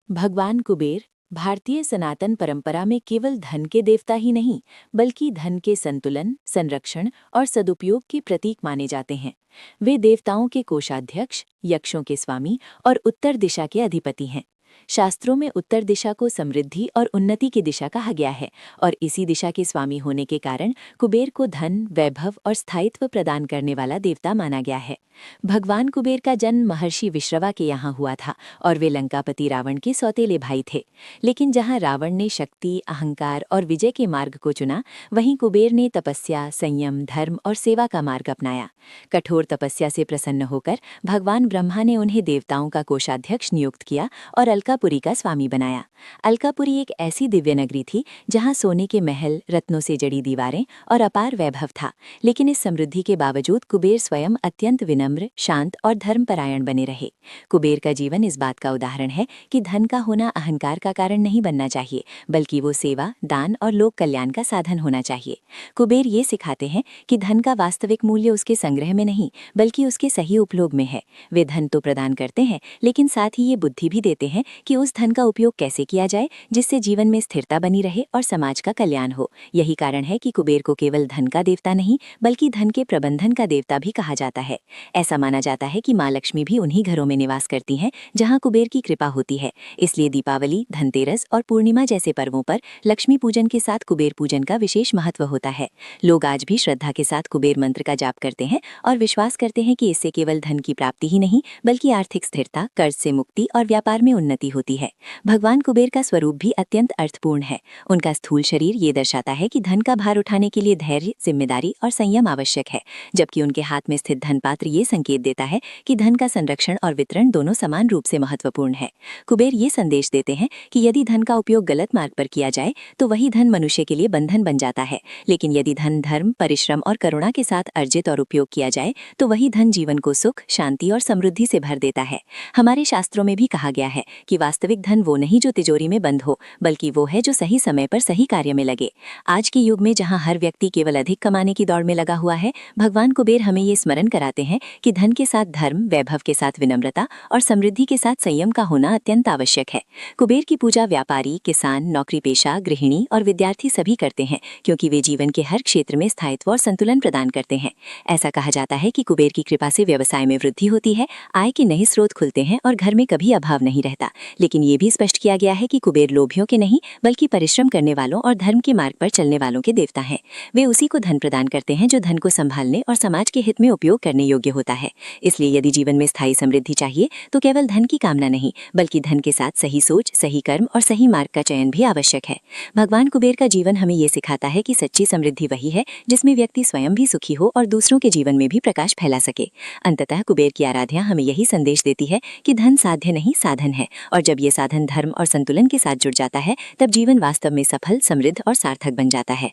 भगवान कुबेर भारतीय सनातन परंपरा में केवल धन के देवता ही नहीं, बल्कि धन के संतुलन, संरक्षण और सदुपयोग के प्रतीक माने जाते हैं। वे देवताओं के कोषाध्यक्ष, यक्षों के स्वामी और उत्तर दिशा के अधिपति हैं। शास्त्रों में उत्तर दिशा को समृद्धि और उन्नति की दिशा कहा गया है और इसी दिशा के स्वामी होने के कारण कुबेर को धन, वैभव और स्थायित्व प्रदान करने वाला देवता माना गया है। भगवान कुबेर का जन्म महर्षि विश्रवा के यहाँ हुआ था और वे लंकापति रावण के सौतेले भाई थे। लेकिन जहाँ रावण ने शक्ति, अहंकार और विजय के मार्ग को चुना, वहीं कुबेर ने तपस्या, संयम, धर्म और सेवा का मार्ग अपनाया। कठोर तपस्या से प्रसन्न होकर भगवान ब्रह्मा ने उन्हें देवताओं का कोषाध्यक्ष नियुक्त किया और अलकापुरी का स्वामी बनाया। अलकापुरी एक ऐसी दिव्य नगरी थी जहाँ सोने के महल, रत्नों से जड़ी दीवारें और अपार वैभव था। लेकिन इस समृद्धि के बावजूद कुबेर स्वयं अत्यंत विनम्र, शांत और धर्मपरायण बने रहे। कुबेर का जीवन इस बात का उदाहरण है कि धन का होना अहंकार का कारण नहीं बनना चाहिए, बल्कि वो सेवा, दान और लोक कल्याण का साधन होना चाहिए। कुबेर ये सिखाते हैं कि धन का वास्तविक मूल्य उसके संग्रह में नहीं, बल्कि उसके सही उपयोग में है। वे धन तो प्रदान करते हैं, लेकिन साथ ही ये बुद्धि भी देते हैं कि उस धन का उपयोग कैसे किया जाए जिससे जीवन में स्थिरता बनी रहे और समाज का कल्याण हो। यही कारण है कि कुबेर को केवल धन का देवता नहीं, बल्कि धन के प्रबंधन का देवता भी कहा जाता है। ऐसा माना जाता है कि माँ लक्ष्मी भी उन्हीं घरों में निवास करती हैं जहाँ कुबेर की कृपा होती है। इसलिए दीपावली, धनतेरस और पूर्णिमा जैसे पर्वों पर लक्ष्मी पूजन के साथ कुबेर पूजन का विशेष महत्व होता है। लोग आज भी श्रद्धा के साथ कुबेर मंत्र का जाप करते हैं और विश्वास करते हैं कि इससे केवल धन की प्राप्ति ही नहीं, बल्कि आर्थिक स्थिरता, कर्ज से मुक्ति और व्यापार में उन्नति होती है। भगवान कुबेर का स्वरूप भी अत्यंत अर्थपूर्ण है। उनका स्थूल शरीर ये दर्शाता है कि धन का भार उठाने के लिए धैर्य, जिम्मेदारी और संयम आवश्यक है, जबकि उनके हाथ में स्थित धन पात्र ये संकेत देता है कि धन का संरक्षण और वितरण दोनों समान रूप से महत्वपूर्ण है। कुबेर ये संदेश देते हैं कि यदि धन का उपयोग गलत मार्ग पर किया जाए तो वही धन मनुष्य के लिए बंधन बन जाता है, लेकिन यदि धन धर्म, परिश्रम और करुणा के साथ अर्जित और उपयोग किया जाए तो वही धन जीवन को सुख, शांति और समृद्धि से भर देता है। हमारे शास्त्रों में भी कहा गया है कि वास्तविक धन वो नहीं जो तिजोरी में बंद हो, बल्कि वो है जो सही समय पर सही कार्य में लगे। आज के युग में जहाँ हर व्यक्ति केवल अधिक कमाने की दौड़ में लगा हुआ है, भगवान कुबेर हमें ये स्मरण कराते हैं कि धन के साथ धर्म, वैभव के साथ विनम्रता और समृद्धि के साथ संयम का होना अत्यंत आवश्यक है। कुबेर की पूजा व्यापारी, किसान, नौकरी पेशा, गृहिणी और विद्यार्थी सभी करते हैं, क्योंकि वे जीवन के हर क्षेत्र में स्थायित्व और संतुलन प्रदान करते हैं। ऐसा कहा जाता है कि कुबेर की कृपा से व्यवसाय में वृद्धि होती है, आय के नए स्रोत खुलते हैं और घर में कभी अभाव नहीं रहता। लेकिन ये भी स्पष्ट किया गया है कि कुबेर लोभियों के नहीं, बल्कि परिश्रम करने वालों और धर्म के मार्ग पर चलने वालों के देवता हैं। वे उसी को धन प्रदान करते हैं जो धन को संभालने और समाज के हित में उपयोग करने योग्य होता है। इसलिए यदि जीवन में स्थायी समृद्धि चाहिए तो केवल धन की कामना नहीं, बल्कि धन के साथ सही सोच, सही कर्म और सही मार्ग का चयन भी आवश्यक है। भगवान कुबेर का जीवन हमें ये सिखाता है कि सच्ची समृद्धि वही है जिसमें व्यक्ति स्वयं भी सुखी हो और दूसरों के जीवन में भी प्रकाश फैला सके। अंततः कुबेर की आराधना हमें यही संदेश देती है कि धन साध्य नहीं, साधन है, और जब ये साधन धर्म और संतुलन के साथ जुड़ जाता है तब जीवन वास्तव में सफल, समृद्ध और सार्थक बन जाता है।